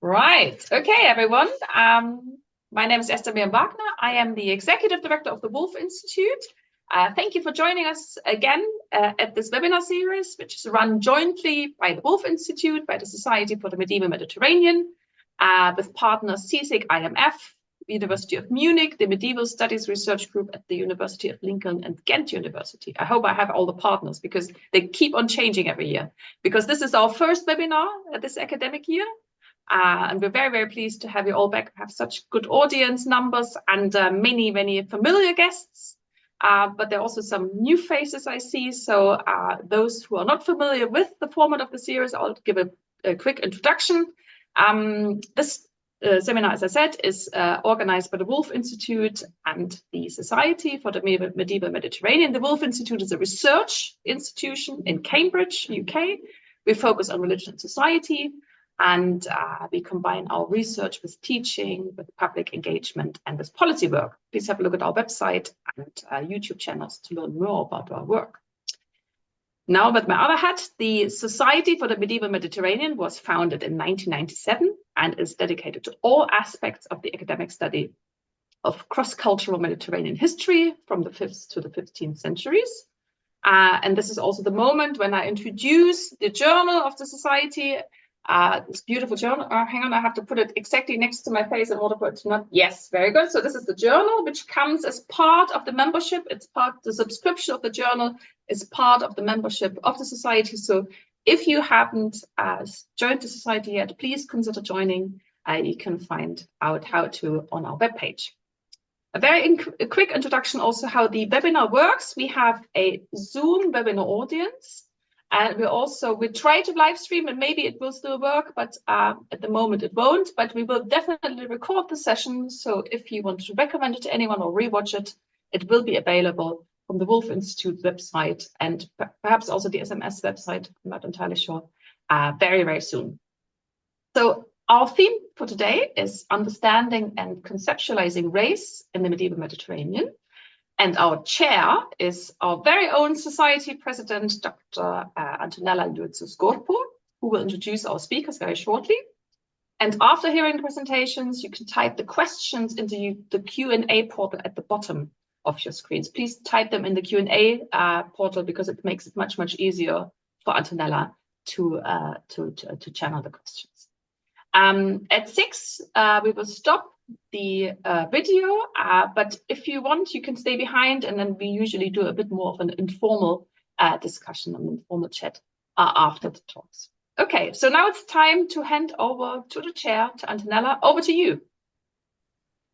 Right. Okay, everyone. My name is Esther Wagner. I am the Executive Director of the Wolf Institute. Thank you for joining us again at this webinar series, which is run jointly by the Wolf Institute, by the Society for the Medieval Mediterranean, with partners CSIC, IMF, University of Munich, the Medieval Studies Research Group at the University of Lincoln, and Ghent University. I hope I have all the partners because they keep on changing every year. Because this is our first webinar this academic year. And we're very, very pleased to have you all back, have such good audience numbers and many, many familiar guests. But there are also some new faces I see. So those who are not familiar with the format of the series, I'll give a quick introduction. This seminar, as I said, is organized by the Wolf Institute and the Society for the Medieval Mediterranean. The Wolf Institute is a research institution in Cambridge, UK. We focus on religion and society. And we combine our research with teaching, with public engagement, and with policy work. Please have a look at our website and YouTube channels to learn more about our work. Now, with my other hat, the Society for the Medieval Mediterranean was founded in 1997 and is dedicated to all aspects of the academic study of cross-cultural Mediterranean history from the 5th to the 15th centuries. And this is also the moment when I introduce the journal of the Society. This beautiful journal. Hang on, I have to put it exactly next to my face in order for it to not. Yes, very good. So this is the journal, which comes as part of the membership. It's part, the subscription of the journal is part of the membership of the Society. So if you haven't joined the Society yet, please consider joining. You can find out how to on our webpage. A quick introduction also how the webinar works. We have a Zoom webinar audience. And we try to live stream, and maybe it will still work, but at the moment it won't. But we will definitely record the session. So if you want to recommend it to anyone or rewatch it, it will be available from the Wolf Institute website and perhaps also the SMS website. I'm not entirely sure. Very, very soon. So our theme for today is understanding and conceptualizing race in the medieval Mediterranean. And our chair is our very own Society President, Dr. Antonella Luizos-Gorpo, who will introduce our speakers very shortly. And after hearing the presentations, you can type the questions into the Q&A portal at the bottom of your screens. Please type them in the Q&A portal because it makes it much, much easier for Antonella to channel the questions. At 6, we will stop the video, but if you want, you can stay behind, and then we usually do a bit more of an informal discussion, an informal chat after the talks. Okay, so now it's time to hand over to the chair, to Antonella. Over to you.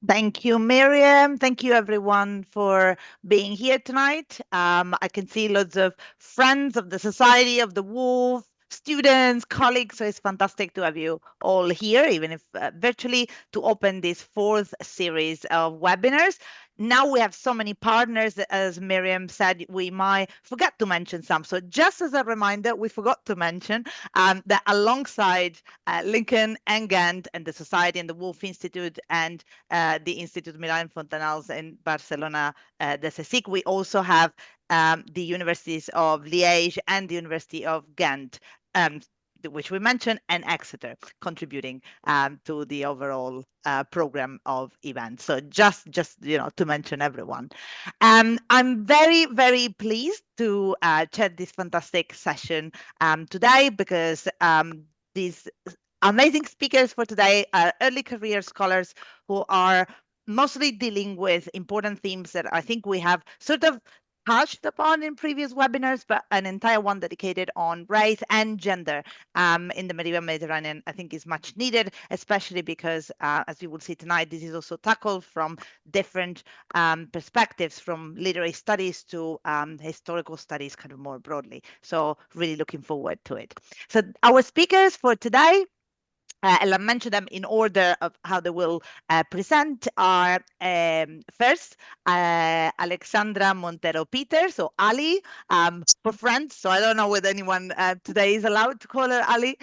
Thank you, Miriam. Thank you, everyone, for being here tonight. I can see lots of friends of the Society of the Wolf, students, colleagues, so it's fantastic to have you all here, even if virtually, to open this 4th series of webinars. Now we have so many partners, as Miriam said, we might forget to mention some. So just as a reminder, we forgot to mention that alongside Lincoln and Ghent and the Society and the Wolf Institute and the Institut Milan Fontanals in Barcelona, the CSIC, we also have the universities of Liège and the University of Ghent, which we mentioned, and Exeter, contributing to the overall program of events. So just to mention everyone. I'm very, very pleased to chair this fantastic session today because these amazing speakers for today are early career scholars who are mostly dealing with important themes that I think we have sort of touched upon in previous webinars, but an entire one dedicated on race and gender in the medieval Mediterranean, I think is much needed, especially because, as you will see tonight, this is also tackled from different perspectives, from literary studies to historical studies kind of more broadly. So really looking forward to it. So our speakers for today, and I'll mention them in order of how they will present, are first Alexandra Montero Peters, so Ali, for friends. So I don't know whether anyone today is allowed to call her Ali,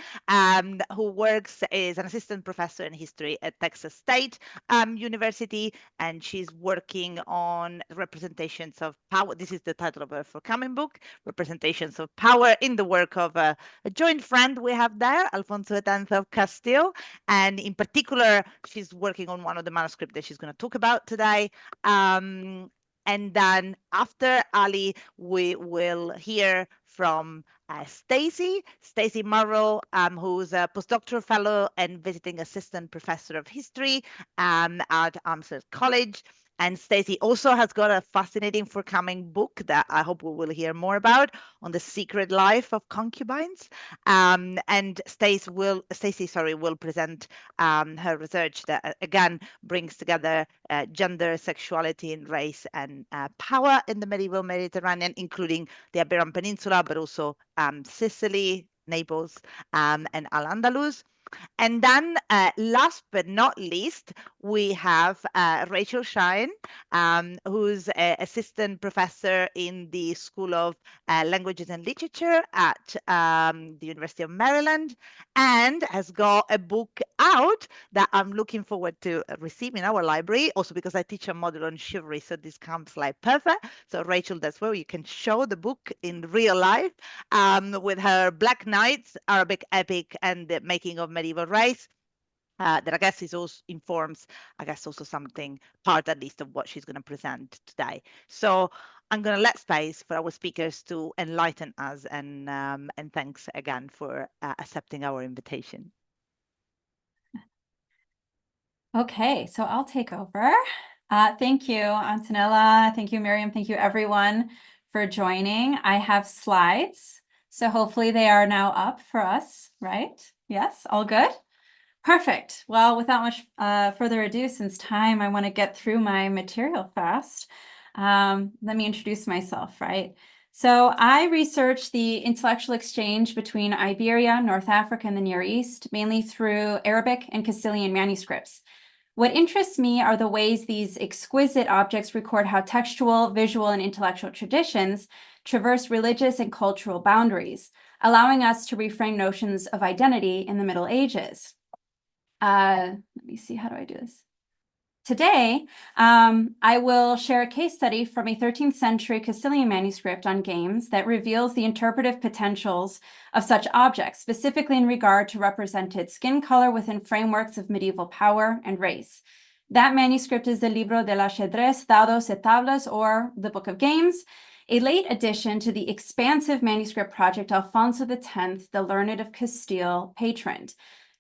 who works as an assistant professor in history at Texas State University, and she's working on representations of power. This is the title of her forthcoming book, Representations of Power, in the work of a joint friend we have there, Alfonso X of Castile. Castile. And in particular, she's working on one of the manuscripts that she's going to talk about today. And then after Ali, we will hear from Stacey Murrell, who's a postdoctoral fellow and visiting assistant professor of history at Amherst College. And Stacey also has got a fascinating forthcoming book that I hope we will hear more about on the secret life of concubines. And Stacey will present her research that again brings together gender, sexuality, and race and power in the medieval Mediterranean, including the Iberian Peninsula, but also Sicily, Naples, and Al-Andalus. And then last but not least, we have Rachel Schine, who's an assistant professor in the School of Languages and Literature at the University of Maryland, and has got a book out that I'm looking forward to receiving in our library, also because I teach a module on chivalry, so this comes like perfect. So Rachel, that's where you can show the book in real life with her Black Knights, Arabic epic, and the making of medieval race. That I guess is also informs, I guess, also something part at least of what she's going to present today. So I'm going to let space for our speakers to enlighten us, and thanks again for accepting our invitation. Okay, so I'll take over. Thank you, Antonella. Thank you, Miriam. Thank you, everyone, for joining. I have slides, so hopefully they are now up for us, right? Yes, all good? Perfect. Well, without much further ado, since time, I want to get through my material fast. Let me introduce myself, right? So I research the intellectual exchange between Iberia, North Africa, and the Near East, mainly through Arabic and Castilian manuscripts. What interests me are the ways these exquisite objects record how textual, visual, and intellectual traditions traverse religious and cultural boundaries, allowing us to reframe notions of identity in the Middle Ages. Let me see, how do I do this? Today, I will share a case study from a 13th century Castilian manuscript on games that reveals the interpretive potentials of such objects, specifically in regard to represented skin color within frameworks of medieval power and race. That manuscript is the Libro del Ajedrez, Dados y Tablas, or the Book of Games, a late addition to the expansive manuscript project Alfonso X, the Learned of Castile, patroned.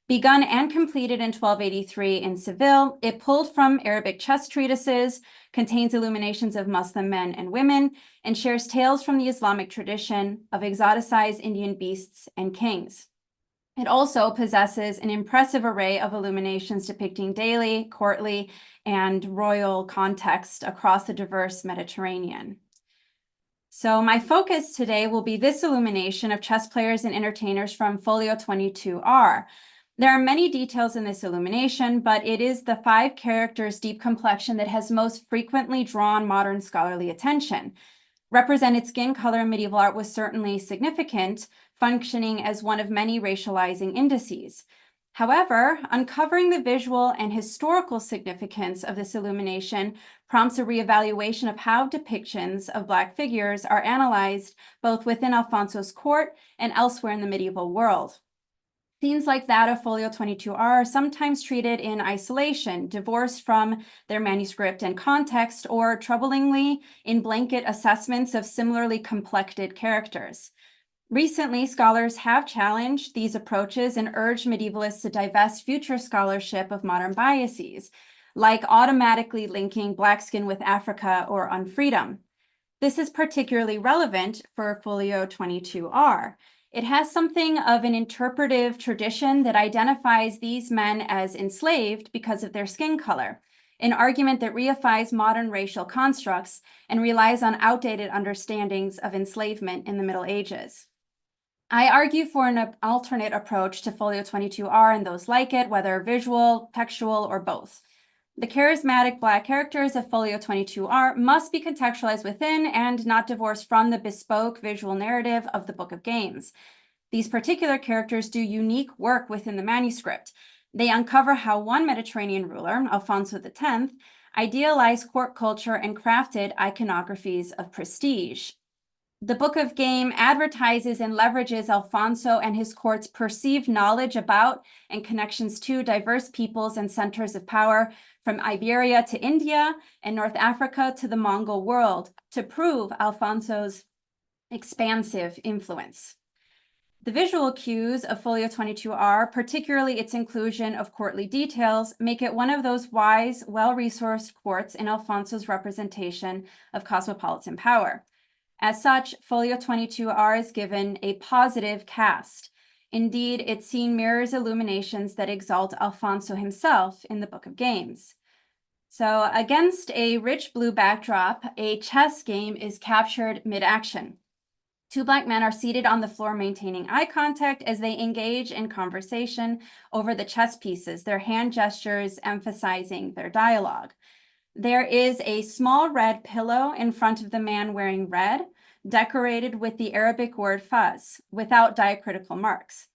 Begun and completed in 1283 in Seville, it pulled from Arabic chess treatises, contains illuminations of Muslim men and women, and shares tales from the Islamic tradition of exoticized Indian beasts and kings. It also possesses an impressive array of illuminations depicting daily, courtly, and royal context across the diverse Mediterranean. So my focus today will be this illumination of chess players and entertainers from Folio 22R. There are many details in this illumination, but it is the 5 characters deep complexion that has most frequently drawn modern scholarly attention. Represented skin color in medieval art was certainly significant, functioning as one of many racializing indices. However, uncovering the visual and historical significance of this illumination prompts a reevaluation of how depictions of Black figures are analyzed both within Alfonso's court and elsewhere in the medieval world. Scenes like that of Folio 22R are sometimes treated in isolation, divorced from their manuscript and context, or troublingly, in blanket assessments of similarly complected characters. Recently, scholars have challenged these approaches and urged medievalists to divest future scholarship of modern biases, like automatically linking Black skin with Africa or unfreedom. This is particularly relevant for Folio 22R. It has something of an interpretive tradition that identifies these men as enslaved because of their skin color, an argument that reifies modern racial constructs and relies on outdated understandings of enslavement in the Middle Ages. I argue for an alternate approach to Folio 22R and those like it, whether visual, textual, or both. The charismatic Black characters of Folio 22R must be contextualized within and not divorced from the bespoke visual narrative of the Book of Games. These particular characters do unique work within the manuscript. They uncover how one Mediterranean ruler, Alfonso X, idealized court culture and crafted iconographies of prestige. The Book of Game advertises and leverages Alfonso and his court's perceived knowledge about and connections to diverse peoples and centers of power from Iberia to India and North Africa to the Mongol world to prove Alfonso's expansive influence. The visual cues of Folio 22R, particularly its inclusion of courtly details, make it one of those wise, well-resourced courts in Alfonso's representation of cosmopolitan power. As such, Folio 22R is given a positive cast. Indeed, its scene mirrors illuminations that exalt Alfonso himself in the Book of Games. So against a rich blue backdrop, a chess game is captured mid-action. Two Black men are seated on the floor maintaining eye contact as they engage in conversation over the chess pieces, their hand gestures emphasizing their dialogue. There is a small red pillow in front of the man wearing red, decorated with the Arabic word Fez, without diacritical marks.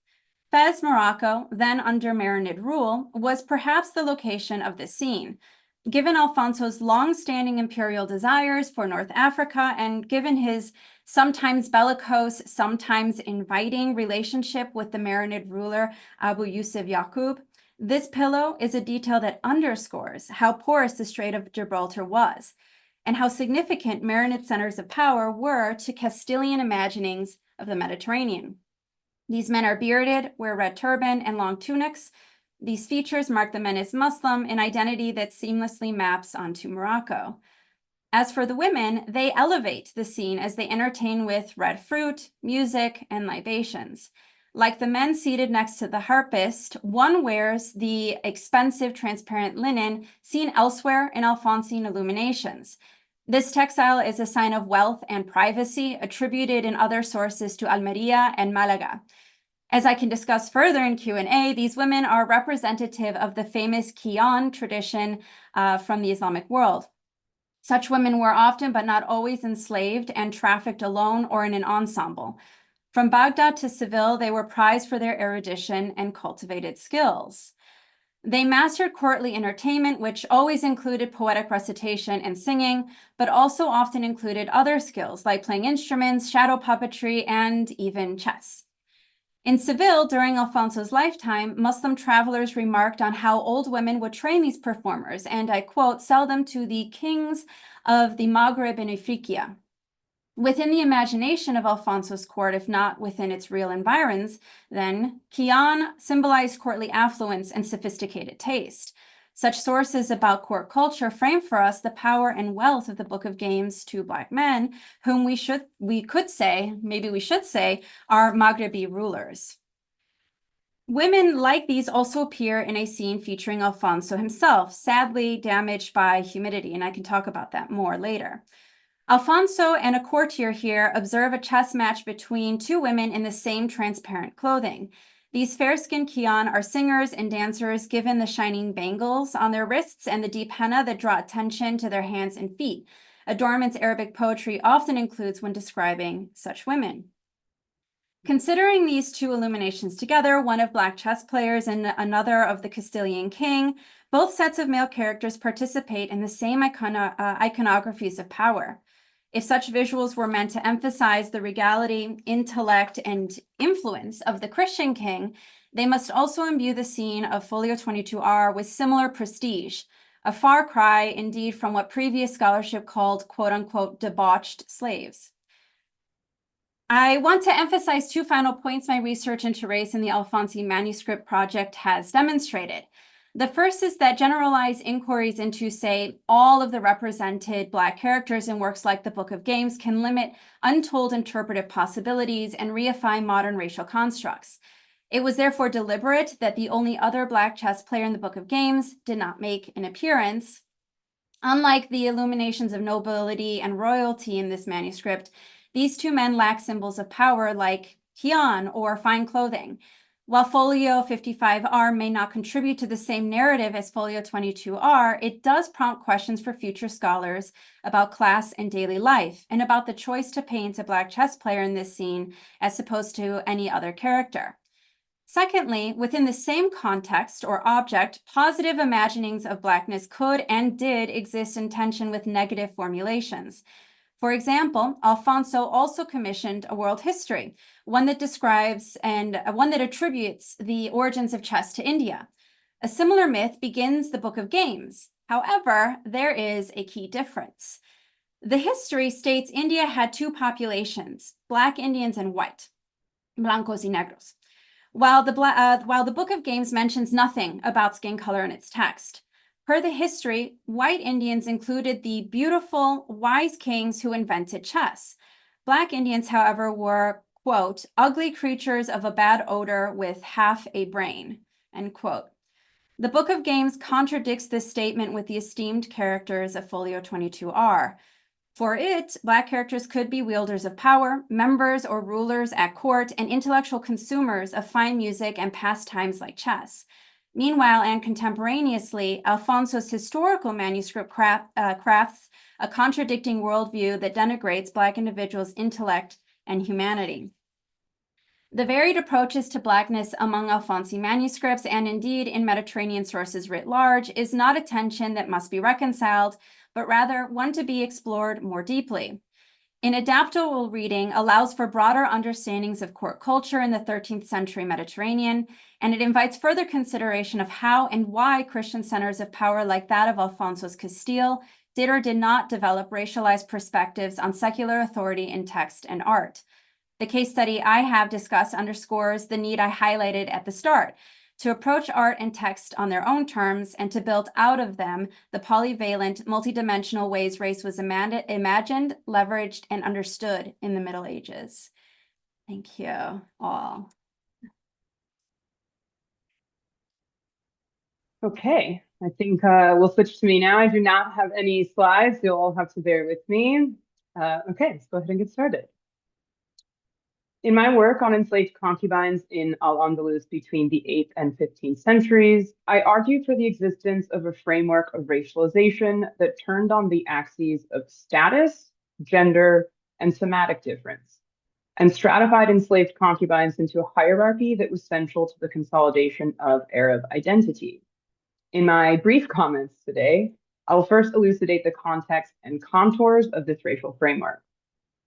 Fez, Morocco, then under Marinid rule, was perhaps the location of this scene. Given Alfonso's long-standing imperial desires for North Africa and given his sometimes bellicose, sometimes inviting relationship with the Marinid ruler Abu Yusuf Yaqub, this pillow is a detail that underscores how porous the Strait of Gibraltar was and how significant Marinid centers of power were to Castilian imaginings of the Mediterranean. These men are bearded, wear red turban and long tunics. These features mark the men as Muslim, an identity that seamlessly maps onto Morocco. As for the women, they elevate the scene as they entertain with red fruit, music, and libations. Like the men seated next to the harpist, one wears the expensive transparent linen seen elsewhere in Alphonsine illuminations. This textile is a sign of wealth and privacy attributed in other sources to Almeria and Malaga. As I can discuss further in Q&A, these women are representative of the famous Qiyan tradition from the Islamic world. Such women were often, but not always, enslaved and trafficked alone or in an ensemble. From Baghdad to Seville, they were prized for their erudition and cultivated skills. They mastered courtly entertainment, which always included poetic recitation and singing, but also often included other skills like playing instruments, shadow puppetry, and even chess. In Seville, during Alfonso's lifetime, Muslim travelers remarked on how old women would train these performers and, I quote, sell them to the kings of the Maghreb and Ifriqiya. Within the imagination of Alfonso's court, if not within its real environs, then Qiyan symbolized courtly affluence and sophisticated taste. Such sources about court culture frame for us the power and wealth of the Book of Games to Black men, whom we should say, are Maghrebi rulers. Women like these also appear in a scene featuring Alfonso himself, sadly damaged by humidity, and I can talk about that more later. Alfonso and a courtier here observe a chess match between two women in the same transparent clothing. These fair-skinned Qiyan are singers and dancers given the shining bangles on their wrists and the deep henna that draw attention to their hands and feet, adornments Arabic poetry often includes when describing such women. Considering these two illuminations together, one of Black chess players and another of the Castilian king, both sets of male characters participate in the same iconographies of power. If such visuals were meant to emphasize the regality, intellect, and influence of the Christian king, they must also imbue the scene of Folio 22R with similar prestige, a far cry indeed from what previous scholarship called quote-unquote debauched slaves. I want to emphasize two final points my research into race in the Alphonsine manuscript project has demonstrated. The first is that generalized inquiries into, say, all of the represented Black characters in works like the Book of Games can limit untold interpretive possibilities and reify modern racial constructs. It was therefore deliberate that the only other Black chess player in the Book of Games did not make an appearance. Unlike the illuminations of nobility and royalty in this manuscript, these two men lack symbols of power like Qiyan or fine clothing. While Folio 55R may not contribute to the same narrative as Folio 22R, it does prompt questions for future scholars about class and daily life, and about the choice to paint a Black chess player in this scene as opposed to any other character. Secondly, within the same context or object, positive imaginings of Blackness could and did exist in tension with negative formulations. For example, Alfonso also commissioned a world history, one that describes and one that attributes the origins of chess to India. A similar myth begins the Book of Games. However, there is a key difference. The history states India had two populations, Black Indians and white, blancos y negros, while the Book of Games mentions nothing about skin color in its text. Per the history, white Indians included the beautiful, wise kings who invented chess. Black Indians, however, were, quote, ugly creatures of a bad odor with half a brain, end quote. The Book of Games contradicts this statement with the esteemed characters of Folio 22R. For it, Black characters could be wielders of power, members or rulers at court, and intellectual consumers of fine music and pastimes like chess. Meanwhile, and contemporaneously, Alfonso's historical manuscript crafts a contradicting worldview that denigrates Black individuals' intellect and humanity. The varied approaches to Blackness among Alfonsi manuscripts, and indeed in Mediterranean sources writ large, is not a tension that must be reconciled, but rather one to be explored more deeply. An adaptable reading allows for broader understandings of court culture in the 13th century Mediterranean, and it invites further consideration of how and why Christian centers of power like that of Alfonso's Castile did or did not develop racialized perspectives on secular authority in text and art. The case study I have discussed underscores the need I highlighted at the start, to approach art and text on their own terms and to build out of them the polyvalent, multidimensional ways race was imagined, leveraged, and understood in the Middle Ages. Thank you all. Okay, I think we'll switch to me now. I do not have any slides. You'll all have to bear with me. Okay, let's go ahead and get started. In my work on enslaved concubines in Al-Andalus between the 8th and 15th centuries, I argue for the existence of a framework of racialization that turned on the axes of status, gender, and somatic difference, and stratified enslaved concubines into a hierarchy that was central to the consolidation of Arab identity. In my brief comments today, I will first elucidate the context and contours of this racial framework.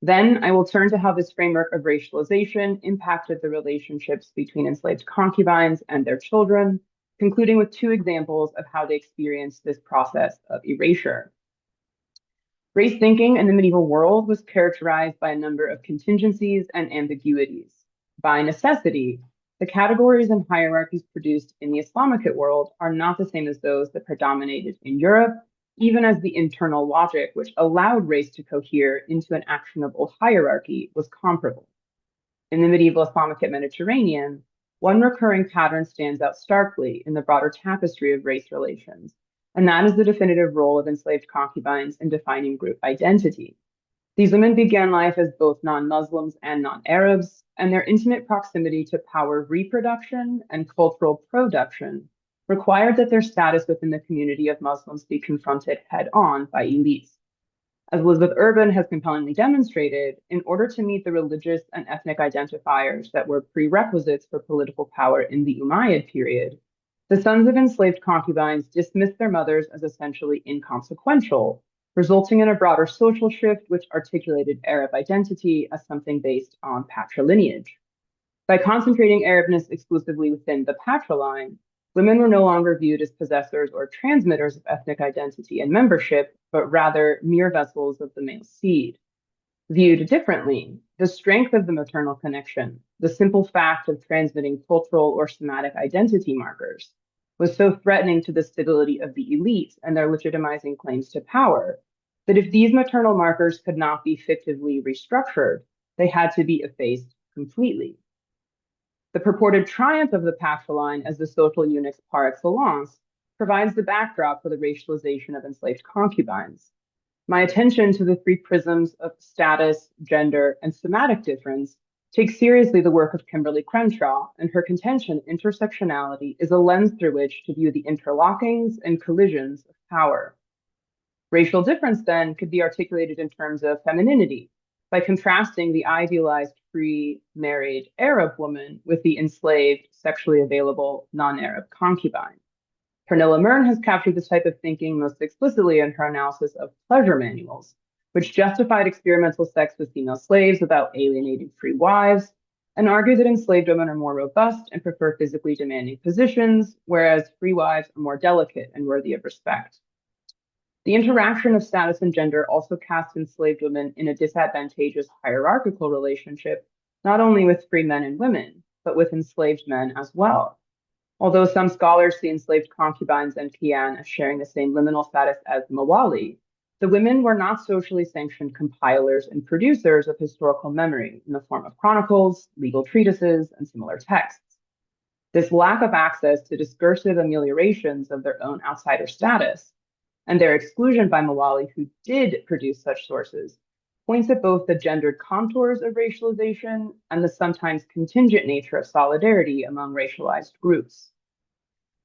Then I will turn to how this framework of racialization impacted the relationships between enslaved concubines and their children, concluding with two examples of how they experienced this process of erasure. Race thinking in the medieval world was characterized by a number of contingencies and ambiguities. By necessity, the categories and hierarchies produced in the Islamic world are not the same as those that predominated in Europe, even as the internal logic which allowed race to cohere into an actionable hierarchy was comparable. In the medieval Islamic Mediterranean, one recurring pattern stands out starkly in the broader tapestry of race relations, and that is the definitive role of enslaved concubines in defining group identity. These women began life as both non-Muslims and non-Arabs, and their intimate proximity to power reproduction and cultural production required that their status within the community of Muslims be confronted head-on by elites. As Elizabeth Urban has compellingly demonstrated, in order to meet the religious and ethnic identifiers that were prerequisites for political power in the Umayyad period, the sons of enslaved concubines dismissed their mothers as essentially inconsequential, resulting in a broader social shift which articulated Arab identity as something based on patrilineage. By concentrating Arabness exclusively within the patriline, women were no longer viewed as possessors or transmitters of ethnic identity and membership, but rather mere vessels of the male seed. Viewed differently, the strength of the maternal connection, the simple fact of transmitting cultural or somatic identity markers, was so threatening to the stability of the elite and their legitimizing claims to power that if these maternal markers could not be fictively restructured, they had to be effaced completely. The purported triumph of the patriline as the social unix par excellence provides the backdrop for the racialization of enslaved concubines. My attention to the three prisms of status, gender, and somatic difference takes seriously the work of Kimberly Crenshaw, and her contention intersectionality is a lens through which to view the interlockings and collisions of power. Racial difference, then, could be articulated in terms of femininity, by contrasting the idealized free, married Arab woman with the enslaved, sexually available non-Arab concubine. Pernilla Murrell has captured this type of thinking most explicitly in her analysis of pleasure manuals, which justified experimental sex with female slaves without alienating free wives, and argued that enslaved women are more robust and prefer physically demanding positions, whereas free wives are more delicate and worthy of respect. The interaction of status and gender also cast enslaved women in a disadvantageous hierarchical relationship, not only with free men and women, but with enslaved men as well. Although some scholars see enslaved concubines and Kian as sharing the same liminal status as mawali, the women were not socially sanctioned compilers and producers of historical memory in the form of chronicles, legal treatises, and similar texts. This lack of access to discursive ameliorations of their own outsider status and their exclusion by mawali who did produce such sources points at both the gendered contours of racialization and the sometimes contingent nature of solidarity among racialized groups.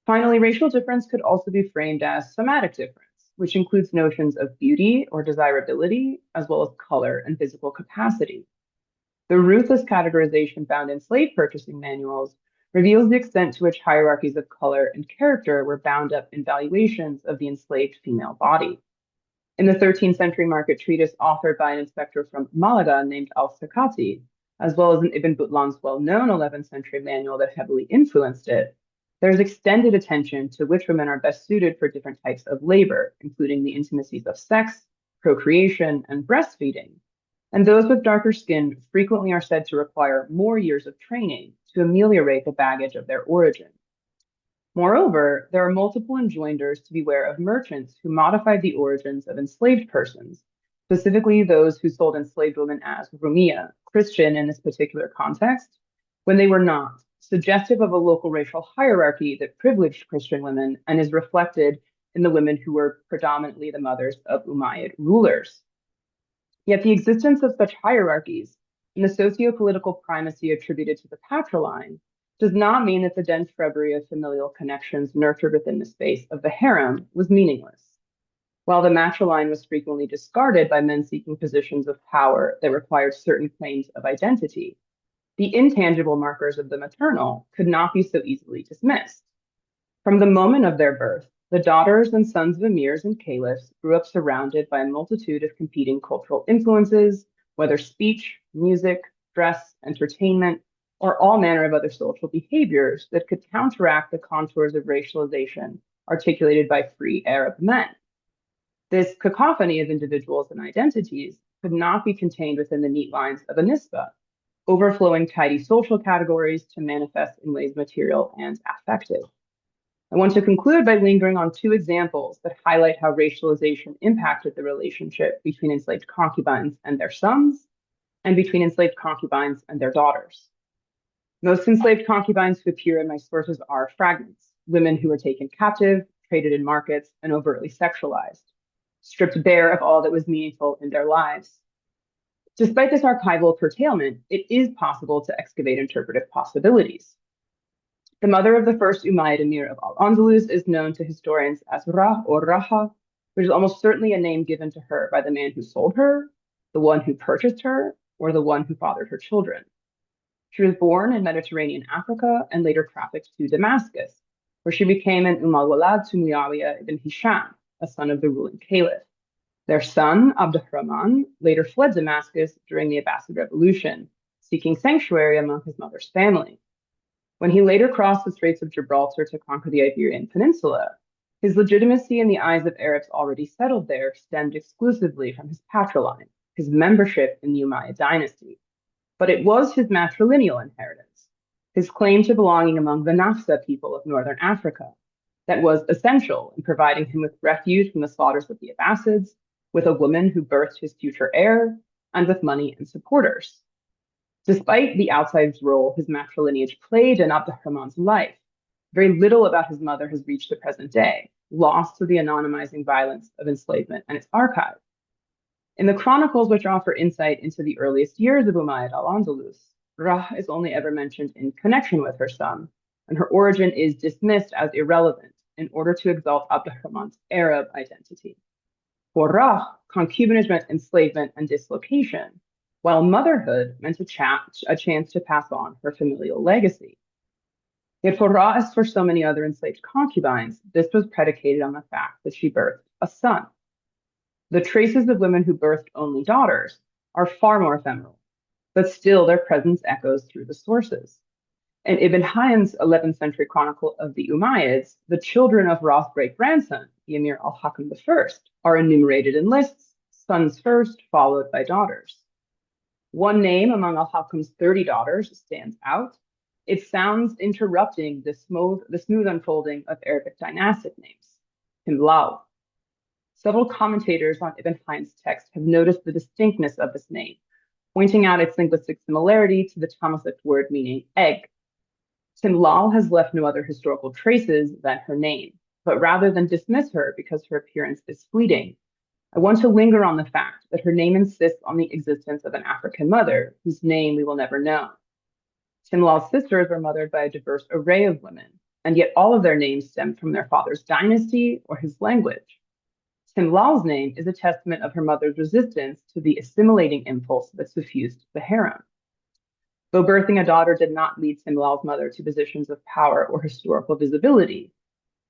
Finally, racial difference could also be framed as somatic difference, which includes notions of beauty or desirability, as well as color and physical capacity. The ruthless categorization found in slave purchasing manuals reveals the extent to which hierarchies of color and character were bound up in valuations of the enslaved female body. In the 13th century market treatise authored by an inspector from Malaga named Al-Sakati, as well as in Ibn Butlan's well-known 11th century manual that heavily influenced it, there's extended attention to which women are best suited for different types of labor, including the intimacies of sex, procreation, and breastfeeding. And those with darker skin frequently are said to require more years of training to ameliorate the baggage of their origin. Moreover, there are multiple enjoinders to beware of merchants who modified the origins of enslaved persons, specifically those who sold enslaved women as Rumia, Christian in this particular context, when they were not, suggestive of a local racial hierarchy that privileged Christian women and is reflected in the women who were predominantly the mothers of Umayyad rulers. Yet the existence of such hierarchies and the socio-political primacy attributed to the patriline does not mean that the dense shrubbery of familial connections nurtured within the space of the harem was meaningless. While the matriline was frequently discarded by men seeking positions of power that required certain claims of identity, the intangible markers of the maternal could not be so easily dismissed. From the moment of their birth, the daughters and sons of emirs and caliphs grew up surrounded by a multitude of competing cultural influences, whether speech, music, dress, entertainment, or all manner of other social behaviors that could counteract the contours of racialization articulated by free Arab men. This cacophony of individuals and identities could not be contained within the neat lines of a nisba, overflowing tidy social categories to manifest in ways material and affective. I want to conclude by lingering on two examples that highlight how racialization impacted the relationship between enslaved concubines and their sons, and between enslaved concubines and their daughters. Most enslaved concubines who appear in my sources are fragments, women who were taken captive, traded in markets, and overtly sexualized, stripped bare of all that was meaningful in their lives. Despite this archival curtailment, it is possible to excavate interpretive possibilities. The mother of the first Umayyad emir of Al-Andalus is known to historians as Rah or Raha, which is almost certainly a name given to her by the man who sold her, the one who purchased her, or the one who fathered her children. She was born in Mediterranean Africa and later trafficked to Damascus, where she became an al-Walad to Muawiyah ibn Hisham, a son of the ruling caliph. Their son, Abdurrahman, later fled Damascus during the Abbasid Revolution, seeking sanctuary among his mother's family. When he later crossed the Straits of Gibraltar to conquer the Iberian Peninsula, his legitimacy in the eyes of Arabs already settled there stemmed exclusively from his patriline, his membership in the Umayyad dynasty. But it was his matrilineal inheritance, his claim to belonging among the Nafsa people of northern Africa, that was essential in providing him with refuge from the slaughters of the Abbasids, with a woman who birthed his future heir, and with money and supporters. Despite the outsized role his matrilineage played in Abdurrahman's life, very little about his mother has reached the present day, lost to the anonymizing violence of enslavement and its archive. In the chronicles which offer insight into the earliest years of Umayyad al-Andalus, Rah is only ever mentioned in connection with her son, and her origin is dismissed as irrelevant in order to exalt Abdurrahman's Arab identity. For Rah, concubinage meant enslavement and dislocation, while motherhood meant a chance to pass on her familial legacy. Yet for Rah, as for so many other enslaved concubines, this was predicated on the fact that she birthed a son. The traces of women who birthed only daughters are far more ephemeral, but still their presence echoes through the sources. In Ibn Hayyan's 11th century chronicle of the Umayyads, the children of Ra's great-grandson, the Emir al-Hakam I, are enumerated in lists, sons first, followed by daughters. One name among al-Hakam's 30 daughters stands out. It sounds interrupting the smooth unfolding of Arabic dynastic names, Himlal. Several commentators on Ibn Hayyan's text have noticed the distinctness of this name, pointing out its linguistic similarity to the Tamaslic word meaning egg. Himlal has left no other historical traces than her name, but rather than dismiss her because her appearance is fleeting, I want to linger on the fact that her name insists on the existence of an African mother whose name we will never know. Timlal's sisters were mothered by a diverse array of women, and yet all of their names stem from their father's dynasty or his language. Timlal's name is a testament of her mother's resistance to the assimilating impulse that suffused the harem. Though birthing a daughter did not lead Timlal's mother to positions of power or historical visibility,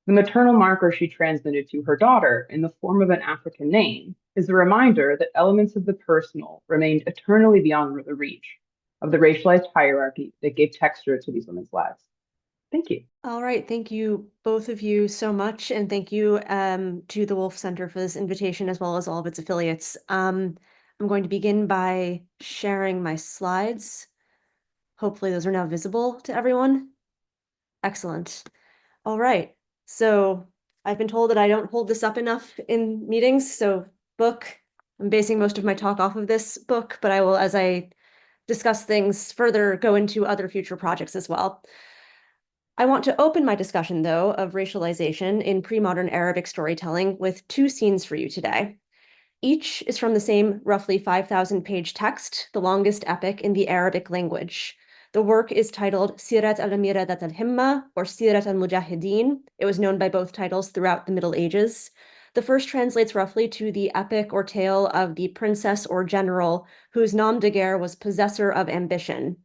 the maternal marker she transmitted to her daughter in the form of an African name is a reminder that elements of the personal remained eternally beyond the reach of the racialized hierarchy that gave texture to these women's lives. Thank you. All right, thank you both of you so much, and thank you to the Wolf Center for this invitation, as well as all of its affiliates. I'm going to begin by sharing my slides. Hopefully those are now visible to everyone. Excellent. All right, so I've been told that I don't hold this up enough in meetings, so I'm basing most of my talk off of this book, but I will, as I discuss things further, go into other future projects as well. I want to open my discussion, though, of racialization in pre-modern Arabic storytelling with two scenes for you today. Each is from the same roughly 5,000-page text, the longest epic in the Arabic language. The work is titled Sirat al-Amira Dat al-Himma or Sirat al-Mujahideen. It was known by both titles throughout the Middle Ages. The first translates roughly to the epic or tale of the princess or general whose nom de guerre was possessor of ambition.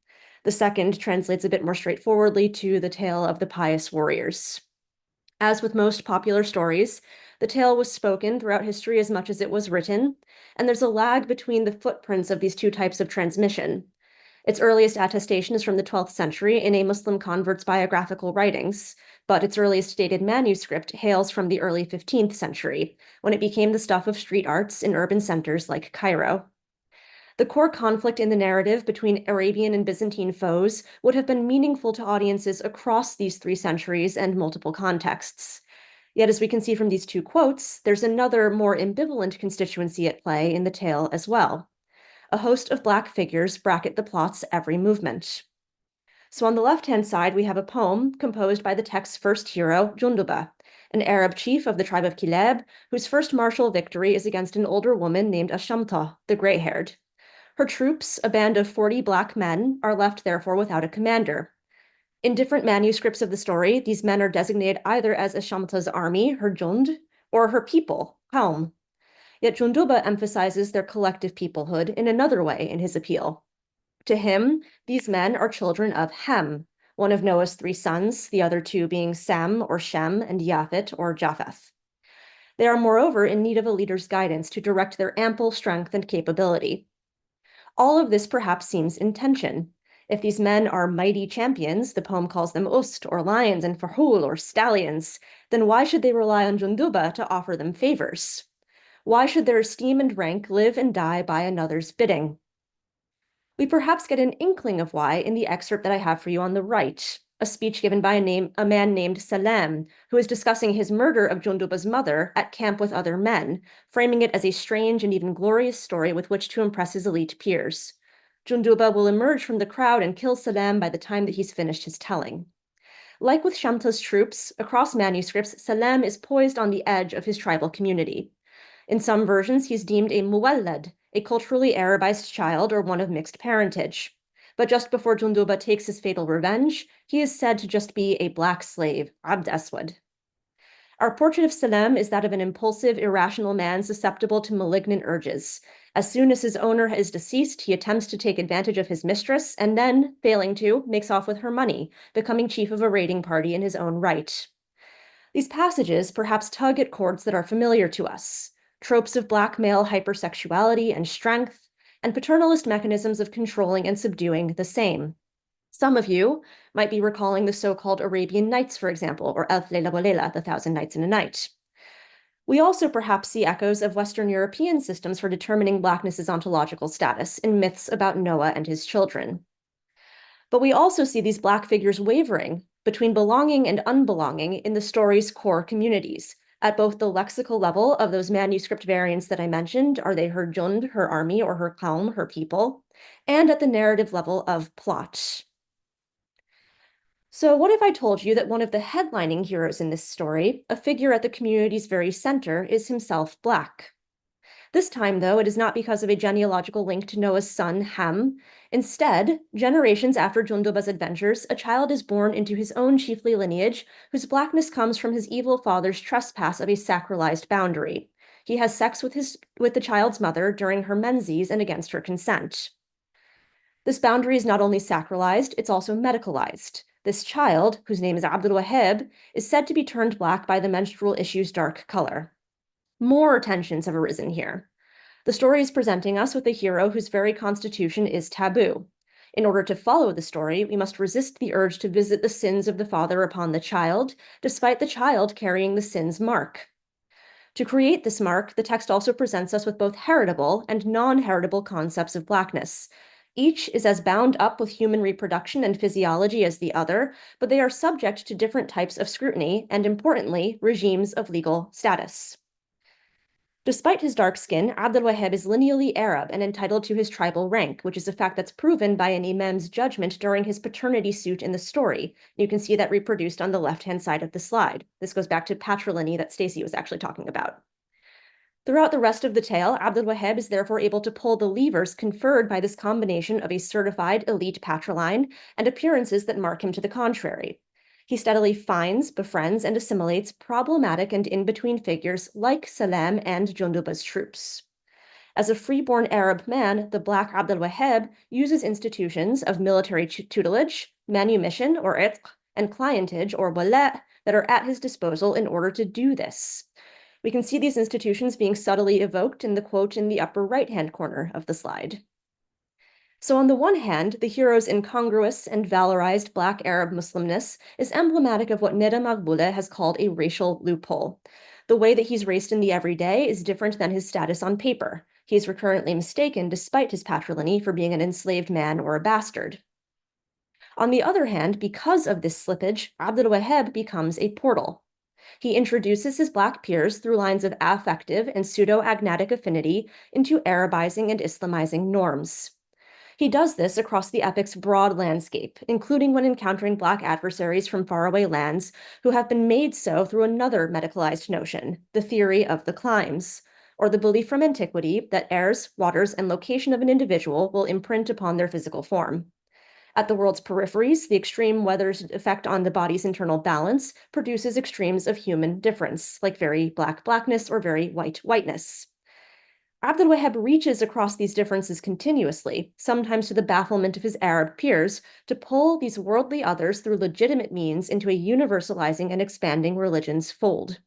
The second translates a bit more straightforwardly to the tale of the pious warriors. As with most popular stories, the tale was spoken throughout history as much as it was written, and there's a lag between the footprints of these two types of transmission. Its earliest attestation is from the 12th century in a Muslim convert's biographical writings, but its earliest dated manuscript hails from the early 15th century, when it became the stuff of street arts in urban centers like Cairo. The core conflict in the narrative between Arabian and Byzantine foes would have been meaningful to audiences across these 3 centuries and multiple contexts. Yet, as we can see from these two quotes, there's another, more ambivalent constituency at play in the tale as well. A host of Black figures bracket the plot's every movement. So on the left-hand side, we have a poem composed by the text's first hero, Junduba, an Arab chief of the tribe of Kilab, whose first martial victory is against an older woman named Ashamta, the gray-haired. Her troops, a band of 40 Black men, are left therefore without a commander. In different manuscripts of the story, these men are designated either as Ashamta's army, her Jund, or her people, Qaum. Yet Junduba emphasizes their collective peoplehood in another way in his appeal. To him, these men are children of Hem, one of Noah's 3 sons, the other 2 being Sem or Shem and Yafet or Japheth. They are moreover in need of a leader's guidance to direct their ample strength and capability. All of this perhaps seems in tension. If these men are mighty champions, the poem calls them ust or lions and farhul or stallions, then why should they rely on Junduba to offer them favors? Why should their esteem and rank live and die by another's bidding? We perhaps get an inkling of why in the excerpt that I have for you on the right, a speech given by a man named Salam, who is discussing his murder of Junduba's mother at camp with other men, framing it as a strange and even glorious story with which to impress his elite peers. Junduba will emerge from the crowd and kill Salam by the time that he's finished his telling. Like with Shamta's troops, across manuscripts, Salam is poised on the edge of his tribal community. In some versions, he's deemed a muwallad, a culturally Arabized child or one of mixed parentage. But just before Junduba takes his fatal revenge, he is said to just be a black slave, Abd Aswad. Our portrait of Salam is that of an impulsive, irrational man susceptible to malignant urges. As soon as his owner is deceased, he attempts to take advantage of his mistress and then, failing to, makes off with her money, becoming chief of a raiding party in his own right. These passages perhaps tug at chords that are familiar to us. tropes of Black male hypersexuality and strength, and paternalist mechanisms of controlling and subduing the same. Some of you might be recalling the so-called Arabian Nights, for example, or Alf Layla wa Layla, The Thousand Nights and a Night. We also perhaps see echoes of Western European systems for determining Blackness's ontological status in myths about Noah and his children. But we also see these Black figures wavering between belonging and unbelonging in the story's core communities, at both the lexical level of those manuscript variants that I mentioned, are they her Jund, her army, or her Qaum, her people, and at the narrative level of plot. So what if I told you that one of the headlining heroes in this story, a figure at the community's very center, is himself Black? This time, though, it is not because of a genealogical link to Noah's son, Ham. Instead, generations after Junduba's adventures, a child is born into his own chiefly lineage, whose Blackness comes from his evil father's trespass of a sacralized boundary. He has sex with the child's mother during her menses and against her consent. This boundary is not only sacralized, it's also medicalized. This child, whose name is Abdul Wahab, is said to be turned Black by the menstrual issue's dark color. More tensions have arisen here. The story is presenting us with a hero whose very constitution is taboo. In order to follow the story, we must resist the urge to visit the sins of the father upon the child, despite the child carrying the sin's mark. To create this mark, the text also presents us with both heritable and non-heritable concepts of Blackness. Each is as bound up with human reproduction and physiology as the other, but they are subject to different types of scrutiny and, importantly, regimes of legal status. Despite his dark skin, Abdul Wahab is lineally Arab and entitled to his tribal rank, which is a fact that's proven by an imam's judgment during his paternity suit in the story. You can see that reproduced on the left-hand side of the slide. This goes back to patrilineal that Stacey was actually talking about. Throughout the rest of the tale, Abdul Wahab is therefore able to pull the levers conferred by this combination of a certified elite patriline and appearances that mark him to the contrary. He steadily finds, befriends, and assimilates problematic and in-between figures like Salam and Junduba's troops. As a freeborn Arab man, the Black Abdul Wahab uses institutions of military tutelage, manumission, or itq, and clientage, or wala', that are at his disposal in order to do this. We can see these institutions being subtly evoked in the quote in the upper right-hand corner of the slide. So on the one hand, the hero's incongruous and valorized Black Arab Muslimness is emblematic of what Neda Maghbouleh has called a racial loophole. The way that he's raced in the everyday is different than his status on paper. He is recurrently mistaken, despite his patrilineal, for being an enslaved man or a bastard. On the other hand, because of this slippage, Abdul Wahab becomes a portal. He introduces his Black peers through lines of affective and pseudo-agnatic affinity into Arabizing and Islamizing norms. He does this across the epic's broad landscape, including when encountering Black adversaries from faraway lands who have been made so through another medicalized notion, the theory of the climes, or the belief from antiquity that airs, waters, and location of an individual will imprint upon their physical form. At the world's peripheries, the extreme weather's effect on the body's internal balance produces extremes of human difference, like very Black blackness or very white whiteness. Abdul Wahab reaches across these differences continuously, sometimes to the bafflement of his Arab peers, to pull these worldly others through legitimate means into a universalizing and expanding religion's fold.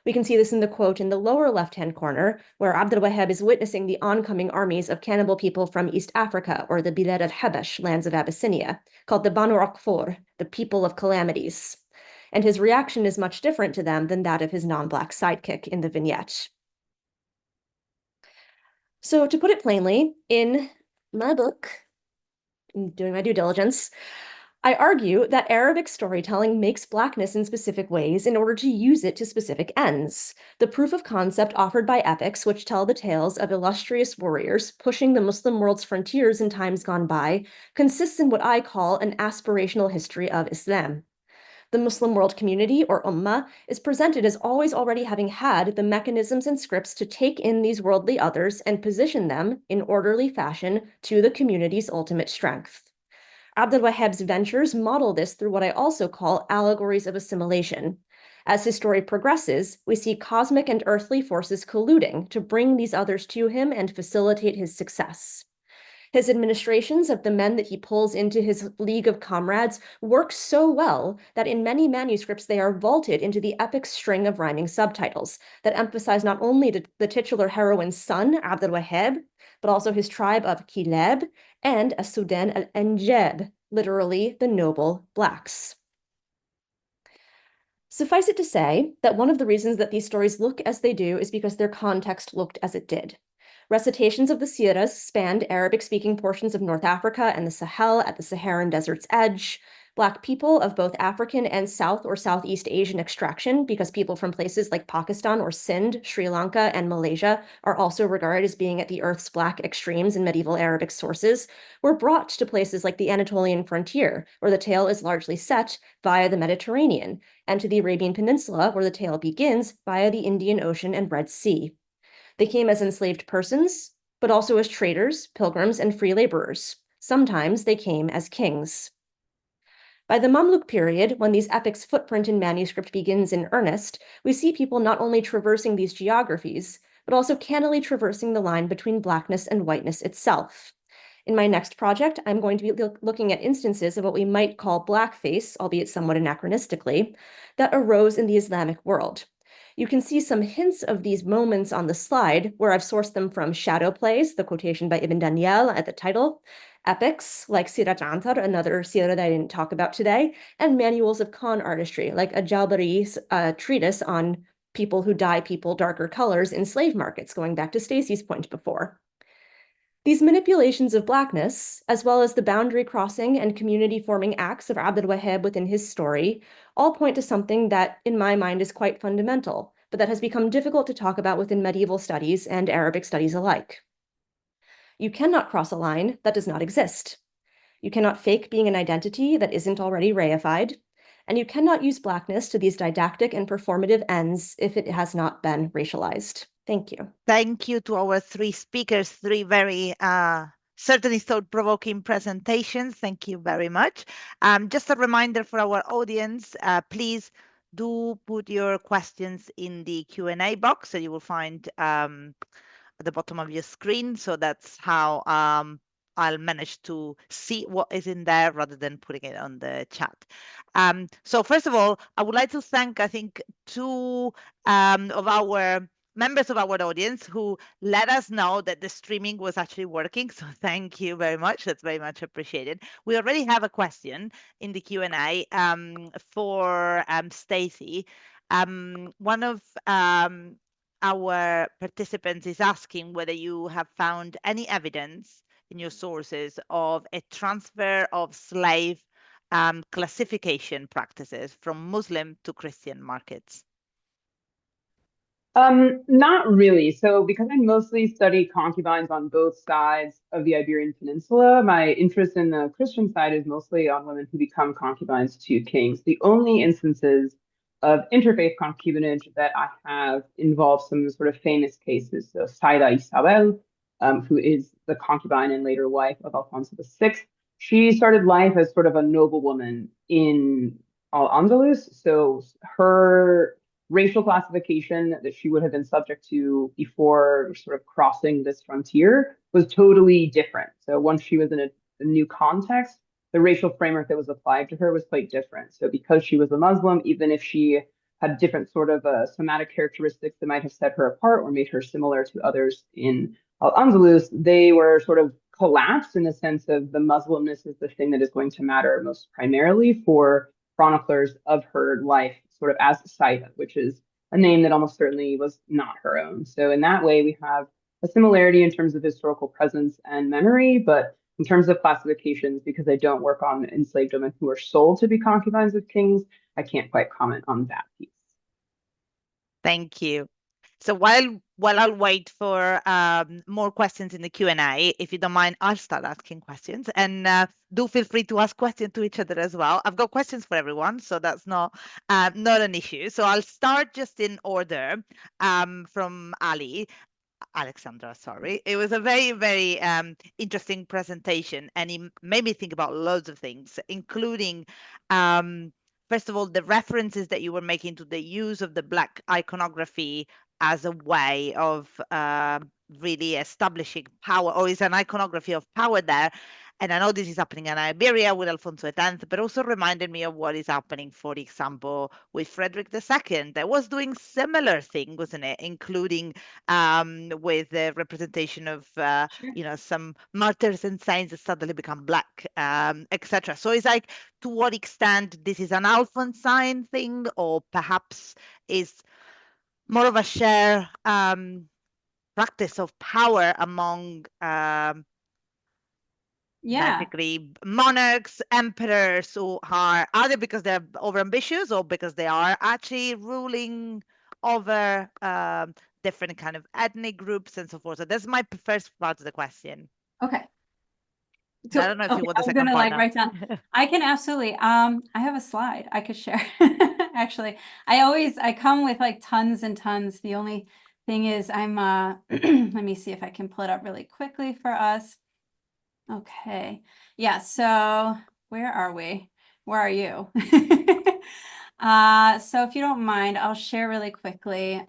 We can see this in the quote in the lower left-hand corner, where Abdul Wahab is witnessing the oncoming armies of cannibal people from East Africa, or the Bilad al-Habash, lands of Abyssinia, called the Banu Aqfur, the people of calamities. And his reaction is much different to them than that of his non-Black sidekick in the vignette. So to put it plainly, in my book, doing my due diligence, I argue that Arabic storytelling makes Blackness in specific ways in order to use it to specific ends. The proof of concept offered by epics, which tell the tales of illustrious warriors pushing the Muslim world's frontiers in times gone by, consists in what I call an aspirational history of Islam. The Muslim world community, or Ummah, is presented as always already having had the mechanisms and scripts to take in these worldly others and position them in orderly fashion to the community's ultimate strength. Abdul Wahab's ventures model this through what I also call allegories of assimilation. As his story progresses, we see cosmic and earthly forces colluding to bring these others to him and facilitate his success. His administrations of the men that he pulls into his league of comrades work so well that in many manuscripts they are vaulted into the epic string of rhyming subtitles that emphasize not only the titular heroine's son, Abd al-Wahhab, but also his tribe of Kilab and As-Sudan al-Anjab, literally the noble blacks. Suffice it to say that one of the reasons that these stories look as they do is because their context looked as it did. Recitations of the Siras spanned Arabic-speaking portions of North Africa and the Sahel at the Saharan desert's edge. Black people of both African and South or Southeast Asian extraction, because people from places like Pakistan or Sindh, Sri Lanka, and Malaysia are also regarded as being at the Earth's Black extremes in medieval Arabic sources, were brought to places like the Anatolian frontier, where the tale is largely set via the Mediterranean, and to the Arabian Peninsula, where the tale begins via the Indian Ocean and Red Sea. They came as enslaved persons, but also as traders, pilgrims, and free laborers. Sometimes they came as kings. By the Mamluk period, when these epics' footprint in manuscript begins in earnest, we see people not only traversing these geographies, but also cannily traversing the line between Blackness and whiteness itself. In my next project, I'm going to be looking at instances of what we might call blackface, albeit somewhat anachronistically, that arose in the Islamic world. You can see some hints of these moments on the slide, where I've sourced them from shadow plays, the quotation by Ibn Daniel at the title, epics like Sirat Antar, another sira that I didn't talk about today, and manuals of con artistry, like a Jalbari's treatise on people who dye people darker colors in slave markets, going back to Stacey's point before. These manipulations of Blackness, as well as the boundary crossing and community forming acts of Abd al-Wahhab within his story, all point to something that, in my mind, is quite fundamental, but that has become difficult to talk about within medieval studies and Arabic studies alike. You cannot cross a line that does not exist. You cannot fake being an identity that isn't already reified, and you cannot use Blackness to these didactic and performative ends if it has not been racialized. Thank you. Thank you to our three speakers, three very certainly thought-provoking presentations. Thank you very much. Just a reminder for our audience, please do put your questions in the Q&A box that you will find at the bottom of your screen. So that's how I'll manage to see what is in there rather than putting it on the chat. So first of all, I would like to thank, I think, two of our members of our audience who let us know that the streaming was actually working. So thank you very much. That's very much appreciated. We already have a question in the Q&A for Stacey. One of our participants is asking whether you have found any evidence in your sources of a transfer of slave classification practices from Muslim to Christian markets. Not really. So because I mostly study concubines on both sides of the Iberian Peninsula, my interest in the Christian side is mostly on women who become concubines to kings. The only instances of interfaith concubinage that I have involve some sort of famous cases. So Saida Isabel, who is the concubine and later wife of Alfonso VI. She started life as sort of a noblewoman in Al-Andalus. So her racial classification that she would have been subject to before sort of crossing this frontier was totally different. So once she was in a new context, the racial framework that was applied to her was quite different. So because she was a Muslim, even if she had different sort of somatic characteristics that might have set her apart or made her similar to others in Al-Andalus, they were sort of collapsed in the sense of the Muslimness is the thing that is going to matter most primarily for chroniclers of her life, sort of as Saida, which is a name that almost certainly was not her own. So in that way, we have a similarity in terms of historical presence and memory, but in terms of classifications, because I don't work on enslaved women who are sold to be concubines of kings, I can't quite comment on that piece. Thank you. So while I'll wait for more questions in the Q&A, if you don't mind, I'll start asking questions, and do feel free to ask questions to each other as well. I've got questions for everyone, so that's not an issue. So I'll start just in order from Alexandra, sorry. It was a very, very interesting presentation, and it made me think about loads of things, including first of all, the references that you were making to the use of the Black iconography as a way of really establishing power, or is an iconography of power there. And I know this is happening in Iberia with Alfonso X, but also reminded me of what is happening, for example, with Frederick II. That was doing similar thing, wasn't it? Including with the representation of, some martyrs and saints that suddenly become black, etc. So it's like, to what extent this is an Alphonsine thing, or perhaps is more of a share practice of power among basically monarchs, emperors, who are either because they're overambitious or because they are actually ruling over different kind of ethnic groups and so forth. So that's my first part of the question. Okay. So, I don't know if you want the second part now. Write down. I can absolutely. I have a slide I could share. Actually, I come with like tons and tons. The only thing is I'm let me see if I can pull it up really quickly for us. Okay. Yeah, so where are we? Where are you? So if you don't mind, I'll share really quickly.